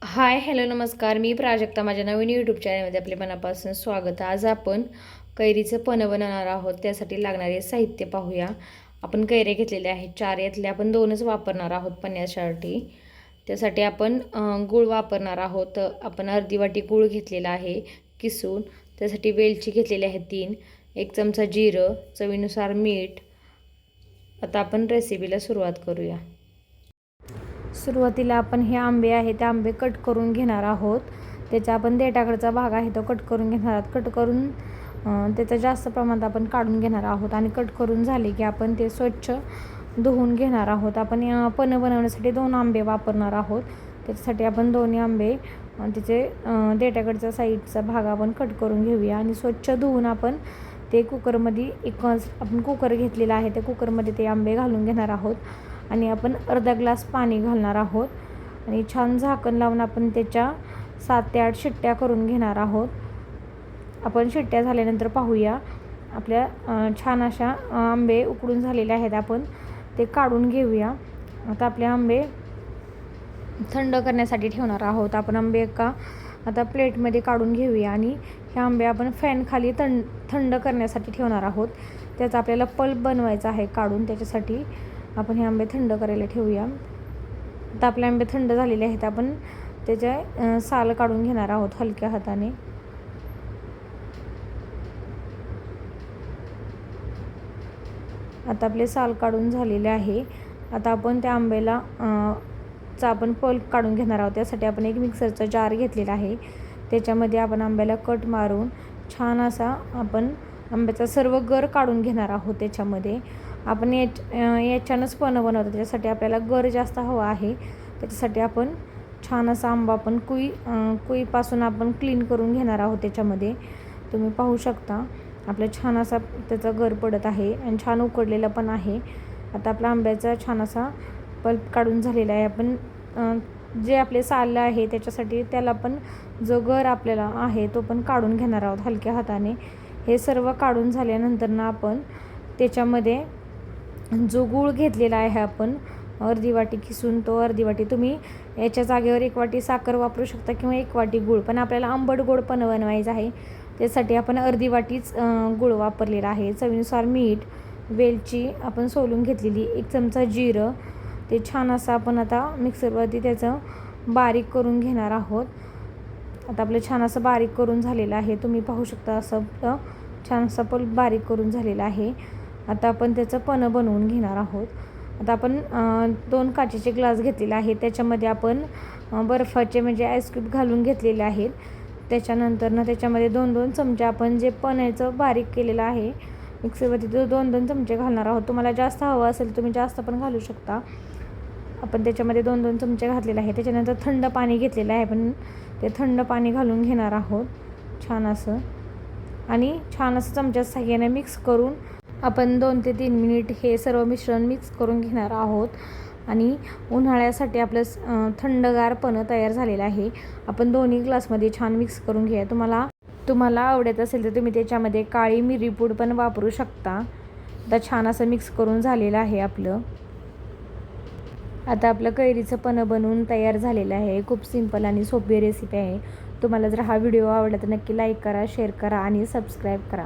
Hi hello नमस्कार. मी प्राजक्ता. माझ्या नवीन YouTube चॅनलमध्ये आपले मनापासून स्वागत. आज आपण कैरीचं पन्हं बनवणार आहोत. त्यासाठी लागणारे साहित्य पाहूया. आपण कैऱ्या घेतलेल्या आहेत 4. यातले आपण 2च वापरणार आहोत पन्ह्यासाठी. त्यासाठी आपण गूळ वापरणार आहोत. आपण अर्धी वाटी गूळ घेतलेला आहे किसून. त्यासाठी वेलची घेतलेली आहे 3, 1 चमचा जिरं, चवीनुसार मीठ. आता आपण रेसिपीला सुरुवात करूया. सुरुवातीला आपण हे आंबे आहे ते आंबे कट करून घेणार आहोत. त्याचा आपण देठाकडचा भाग आहे तो कट करून घेणार आहोत. कट करून त्याचं जास्त प्रमाणात आपण काढून घेणार आहोत आणि कट करून झाले की आपण ते स्वच्छ धुवून घेणार आहोत. आपण पन्हं बनवण्यासाठी 2 आंबे वापरणार आहोत. त्याच्यासाठी आपण दोन्ही आंबे त्याचे देठाकडच्या साईडचा भाग आपण कट करून घेऊया आणि स्वच्छ धुवून आपण ते कुकरमध्ये आपण कुकर घेतलेला आहे त्या कुकरमध्ये ते आंबे घालून घेणार आहोत आणि आपण अर्धा ग्लास पाणी घालणार आहोत आणि छान झाकण लावून आपण त्याच्या 7 ते 8 शिट्ट्या करून घेणार आहोत. आपण शिट्ट्या झाल्यानंतर पाहूया. आपल्या छान अशा आंबे उकडून झालेले आहेत. आपण ते काढून घेऊया. आता आपले आंबे थंड करण्यासाठी ठेवणार आहोत. आपण आंबे आता प्लेटमध्ये काढून घेऊया आणि हे आंबे आपण फॅनखाली थंड करण्यासाठी ठेवणार आहोत. त्याचा आपल्याला पल्प बनवायचा आहे काढून. त्याच्यासाठी आपण हे आंबे थंड करायला ठेवूया. आता आपले आंबे थंड झालेले आहेत. आपण त्याच्या साल काढून घेणार आहोत हलक्या हाताने. आता आपले साल काढून झालेले आहे. आता आपण त्या आंब्याला आपण पल्प काढून घेणार आहोत. त्यासाठी आपण एक मिक्सरचा जार घेतलेला आहे. त्याच्यामध्ये आपण आंब्याला कट मारून छान असा आपण आंब्याचा सर्व गर काढून घेणार आहोत. त्याच्यामध्ये आपण याच्यानंच पन्हं बनवतो. त्याच्यासाठी आपल्याला गर जास्त हवा आहे. त्याच्यासाठी आपण छान असा आंबा आपण कुईपासून आपण क्लीन करून घेणार आहोत. त्याच्यामध्ये तुम्ही पाहू शकता आपला छान असा त्याचा गर पडत आहे आणि छान उकडलेला पण आहे. आता आपला आंब्याचा छान असा पल्प काढून झालेला आहे. आपण जे आपले साल आहे त्याच्यासाठी त्याला पण जो गर आपल्याला आहे तो पण काढून घेणार आहोत हलक्या हाताने. हे सर्व काढून झाल्यानंतर ना आपण त्याच्यामध्ये जो गूळ घेतलेला आहे आपण अर्धी वाटी किसून, तो अर्धी वाटी, तुम्ही याच्या जागेवर 1 वाटी साखर वापरू शकता किंवा 1 वाटी गूळ. पण आपल्याला आंबट गोड पन्हं बनवायचं आहे. त्यासाठी आपण अर्धी वाटीच गूळ वापरलेला आहे. चवीनुसार मीठ, वेलची आपण सोलून घेतलेली, 1 चमचा जिरं. ते छान असं आपण आता मिक्सरवरती त्याचं बारीक करून घेणार आहोत. आता आपलं छान असं बारीक करून झालेलं आहे. तुम्ही पाहू शकता असं छान असं पण बारीक करून झालेलं आहे. आता आपण त्याचं पन्हं बनवून घेणार आहोत. आता आपण 2 काचेचे ग्लास घेतलेले आहेत. त्याच्यामध्ये आपण बर्फाचे म्हणजे आईस्क्यूब घालून घेतलेले आहेत. त्याच्यानंतर ना त्याच्यामध्ये 2-2 चमचे आपण जे पन्ह्याचं बारीक केलेलं आहे मिक्सरवरती तो 2-2 चमचे घालणार आहोत. तुम्हाला जास्त हवं असेल तुम्ही जास्त पण घालू शकता. आपण त्याच्यामध्ये 2-2 चमचे घातलेले आहे. त्याच्यानंतर थंड पाणी घेतलेलं आहे. आपण ते थंड पाणी घालून घेणार आहोत छान असं आणि छान असं चमच्या साहाय्याने मिक्स करून आपण 2 ते 3 मिनिट हे सर्व मिश्रण मिक्स करून घेणार आहोत. आणि उन्हाळ्यासाठी आपलं थंडगार पन्हं तयार झालेलं आहे. आपण दोन्ही ग्लासमध्ये छान मिक्स करून घ्या. तुम्हाला आवडत असेल तर तुम्ही त्याच्यामध्ये काळी मिरी पूड पण वापरू शकता. आता छान असं मिक्स करून झालेलं आहे आपलं. आता आपलं कैरीचं पन्हं बनवून तयार झालेलं आहे. खूप सिंपल आणि सोपी रेसिपी आहे. तुम्हाला जर हा व्हिडिओ आवडला तर नक्की लाईक करा, शेअर करा आणि सबस्क्राईब करा.